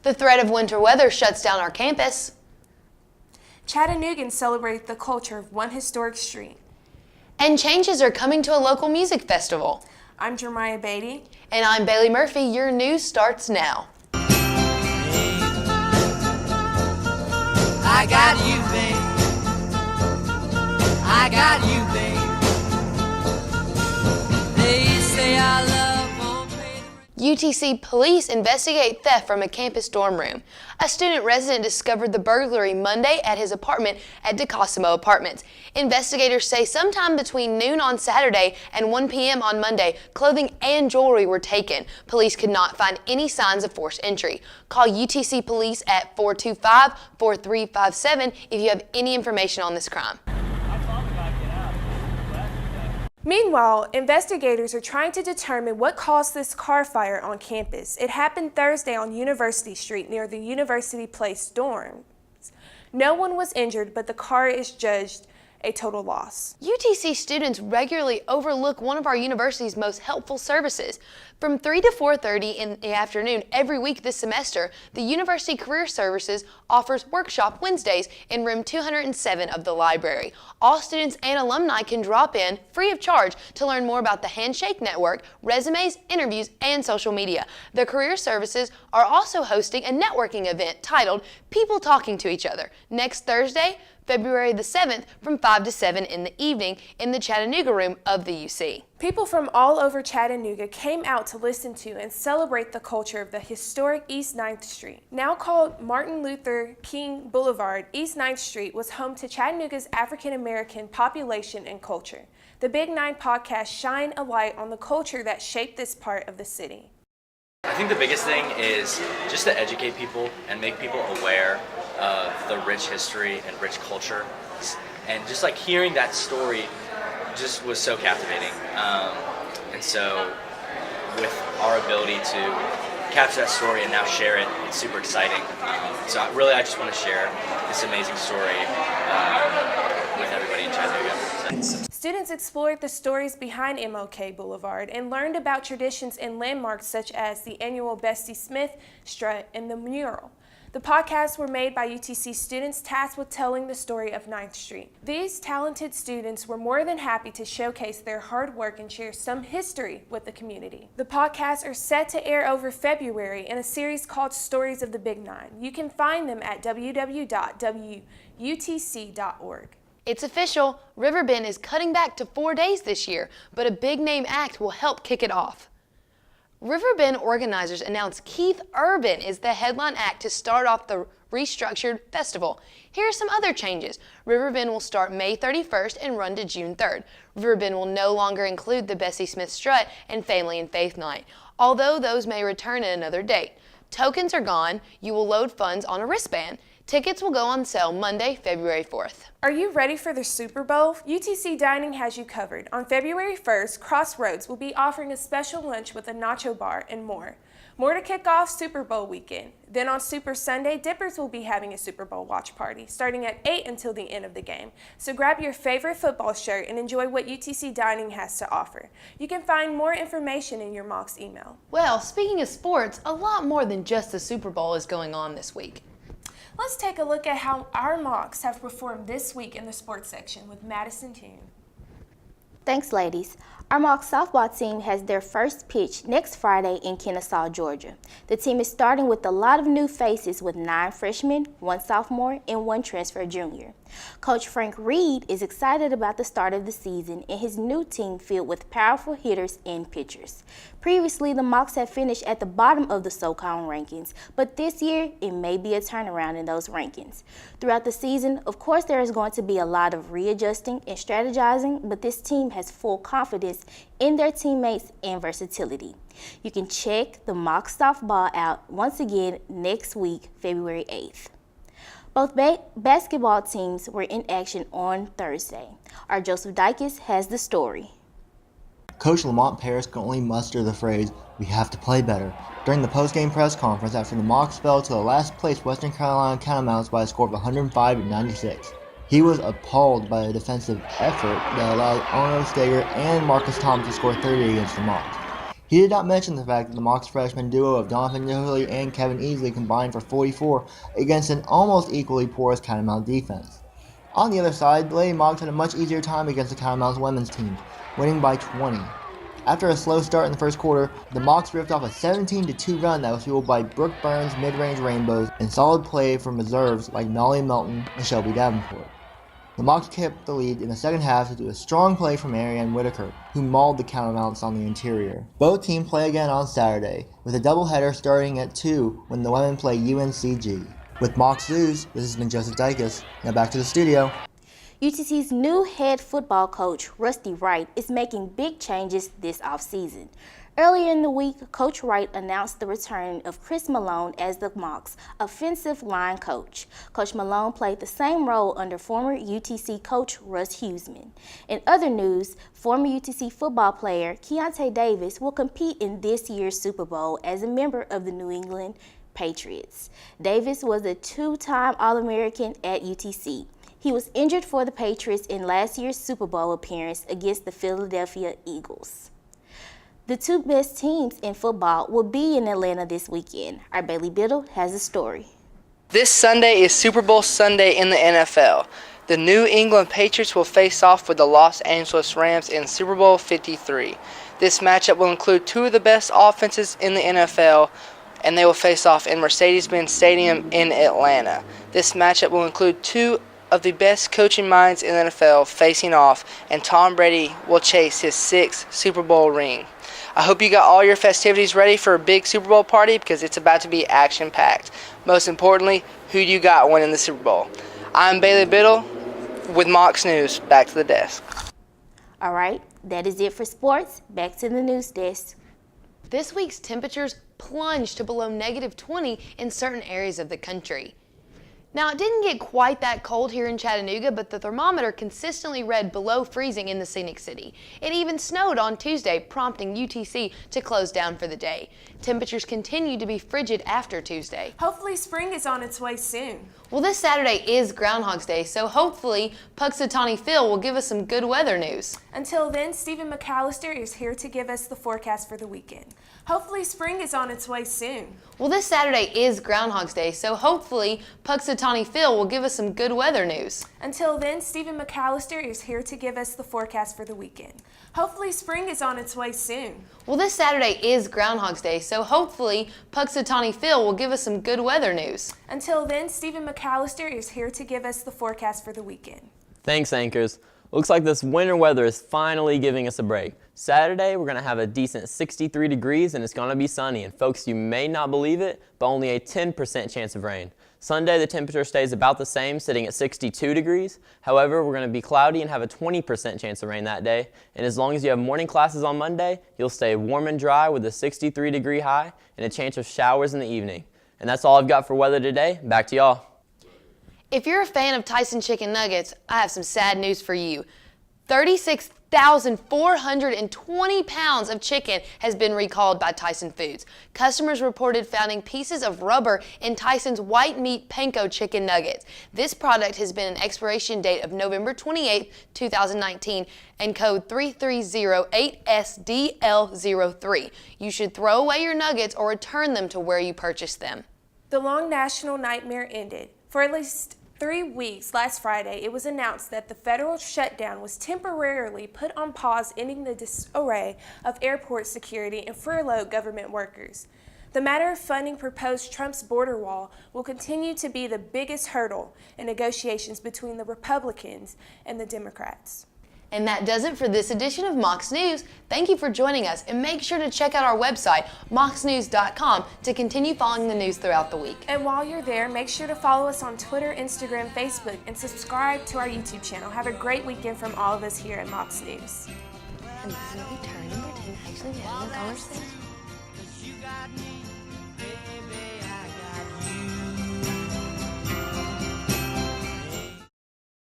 The threat of winter weather shuts down our campus. Chattanoogan celebrates the culture of one historic street. And changes are coming to a local music festival. I'm Jeremiah Beatty. And I'm Bailey Murphy. Your news starts now. I got you, babe. I got you, babe. They say our love won't pay the rent. UTC Police investigate theft from a campus dorm room. A student resident discovered the burglary Monday at his apartment at DeCosimo Apartments. Investigators say sometime between noon on Saturday and 1 p.m. on Monday, clothing and jewelry were taken. Police could not find any signs of forced entry. Call UTC Police at 425-4357 if you have any information on this crime. Meanwhile, investigators are trying to determine what caused this car fire on campus. It happened Thursday on University Street near the University Place dorms. No one was injured, but the car is judged a total loss. UTC students regularly overlook one of our university's most helpful services. From 3 to 4:30 in the afternoon every week this semester, the University Career Services offers Workshop Wednesdays in room 207 of the library. All students and alumni can drop in free of charge to learn more about the Handshake Network, resumes, interviews, and social media. The Career Services are also hosting a networking event titled People Talking to Each Other next Thursday, February the 7th from 5 to 7 in the evening in the Chattanooga room of the UC. People from all over Chattanooga came out to listen to and celebrate the culture of the historic East 9th Street. Now called Martin Luther King Boulevard, East 9th Street was home to Chattanooga's African American population and culture. The Big Nine podcast shine a light on the culture that shaped this part of the city. I think the biggest thing is just to educate people and make people aware of the rich history and rich culture, and just like hearing that story just was so captivating. And so with our ability to capture that story and now share it, it's super exciting. So I just want to share this amazing story with everybody in Chattanooga. Students explored the stories behind MLK Boulevard and learned about traditions and landmarks such as the annual Bessie Smith strut and the mural. The podcasts were made by UTC students tasked with telling the story of 9th Street. These talented students were more than happy to showcase their hard work and share some history with the community. The podcasts are set to air over February in a series called Stories of the Big Nine. You can find them at www.wutc.org. It's official, Riverbend is cutting back to 4 days this year, but a big name act will help kick it off. Riverbend organizers announced Keith Urban is the headline act to start off the restructured festival. Here are some other changes. Riverbend will start May 31st and run to June 3rd. Riverbend will no longer include the Bessie Smith Strut and Family and Faith Night, although those may return at another date. Tokens are gone. You will load funds on a wristband. Tickets will go on sale Monday, February 4th. Are you ready for the Super Bowl? UTC Dining has you covered. On February 1st, Crossroads will be offering a special lunch with a nacho bar and more. More to kick off Super Bowl weekend. Then on Super Sunday, Dippers will be having a Super Bowl watch party starting at 8 until the end of the game. So grab your favorite football shirt and enjoy what UTC Dining has to offer. You can find more information in your Mocs email. Well, speaking of sports, a lot more than just the Super Bowl is going on this week. Let's take a look at how our Mocs have performed this week in the sports section with Madison Toon. Thanks, ladies. Our Mocs softball team has their first pitch next Friday in Kennesaw, Georgia. The team is starting with a lot of new faces with 9 freshmen, 1 sophomore, and 1 transfer junior. Coach Frank Reed is excited about the start of the season and his new team filled with powerful hitters and pitchers. Previously, the Mocs had finished at the bottom of the SoCon rankings, but this year it may be a turnaround in those rankings. Throughout the season, of course, there is going to be a lot of readjusting and strategizing, but this team has full confidence in their teammates and versatility. You can check the Mocs softball out once again next week, February 8th. Both basketball teams were in action on Thursday. Our Joseph Dykes has the story. Coach Lamont Paris can only muster the phrase, "We have to play better," during the post-game press conference after the Mocs fell to the last-place Western Carolina Catamounts by a score of 105-96. He was appalled by the defensive effort that allowed Arnold Steger and Marcus Thomas to score 30 against the Mocs. He did not mention the fact that the Mocs freshman duo of Donovan Yohley and Kevin Easley combined for 44 against an almost equally porous Catamount defense. On the other side, the Lady Mocs had a much easier time against the Catamount's women's team, winning by 20. After a slow start in the first quarter, the Mocs ripped off a 17-2 run that was fueled by Brooke Burns' mid-range rainbows and solid play from reserves like Molly Melton and Shelby Davenport. The Mocs kept the lead in the second half due to a strong play from Ariane Whitaker, who mauled the Catamounts on the interior. Both teams play again on Saturday, with a doubleheader starting at 2 when the women play UNCG. With Mocs News, this has been Joseph Dykes. Now back to the studio. UTC's new head football coach, Rusty Wright, is making big changes this offseason. Earlier in the week, Coach Wright announced the return of Chris Malone as the Mocs' offensive line coach. Coach Malone played the same role under former UTC coach Russ Huseman. In other news, former UTC football player Keontae Davis will compete in this year's Super Bowl as a member of the New England Patriots. Davis was a two-time All-American at UTC. He was injured for the Patriots in last year's Super Bowl appearance against the Philadelphia Eagles. The two best teams in football will be in Atlanta this weekend. Our Bailey Biddle has a story. This Sunday is Super Bowl Sunday in the NFL. The New England Patriots will face off with the Los Angeles Rams in Super Bowl 53. This matchup will include two of the best offenses in the NFL, and they will face off in Mercedes-Benz Stadium in Atlanta. This matchup will include two of the best coaching minds in the NFL facing off, and Tom Brady will chase his 6th Super Bowl ring. I hope you got all your festivities ready for a big Super Bowl party because it's about to be action-packed. Most importantly, who do you got winning the Super Bowl? I'm Bailey Biddle with Mocs News. Back to the desk. All right, that is it for sports. Back to the news desk. This week's temperatures plunged to below -20 in certain areas of the country. Now, it didn't get quite that cold here in Chattanooga, but the thermometer consistently read below freezing in the Scenic City. It even snowed on Tuesday, prompting UTC to close down for the day. Temperatures continue to be frigid after Tuesday. Hopefully spring is on its way soon. Well, this Saturday is Groundhog's Day, so hopefully Puxatawny Phil will give us some good weather news. Until then, Stephen McAllister is here to give us the forecast for the weekend. Hopefully spring is on its way soon. Well, this Saturday is Groundhog's Day, so hopefully Puxatawny Phil will give us some good weather news. Until then, Stephen McAllister is here to give us the forecast for the weekend. Hopefully spring is on its way soon. Well, this Saturday is Groundhog's Day, so hopefully Puxatawny Phil will give us some good weather news. Until then, Stephen McAllister is here to give us the forecast for the weekend. Thanks, anchors. Looks like this winter weather is finally giving us a break. Saturday, we're going to have a decent 63 degrees and it's going to be sunny. And folks, you may not believe it, but only a 10% chance of rain. Sunday, the temperature stays about the same, sitting at 62 degrees. However, we're going to be cloudy and have a 20% chance of rain that day. And as long as you have morning classes on Monday, you'll stay warm and dry with a 63-degree high and a chance of showers in the evening. And that's all I've got for weather today. Back to y'all. If you're a fan of Tyson chicken nuggets, I have some sad news for you. 36,420 pounds of chicken has been recalled by Tyson Foods. Customers reported finding pieces of rubber in Tyson's white meat panko chicken nuggets. This product has been an expiration date of November 28, 2019 and code 3308SDL03. You should throw away your nuggets or return them to where you purchased them. The long national nightmare ended. For at least 3 weeks last Friday, it was announced that the federal shutdown was temporarily put on pause, ending the disarray of airport security and furloughed government workers. The matter of funding proposed Trump's border wall will continue to be the biggest hurdle in negotiations between the Republicans and the Democrats. And that does it for this edition of Mocs News. Thank you for joining us, and make sure to check out our website, mocsnews.com, to continue following the news throughout the week. And while you're there, make sure to follow us on Twitter, Instagram, Facebook, and subscribe to our YouTube channel. Have a great weekend from all of us here at Mocs News. And this is turn number 10, actually having a conversation.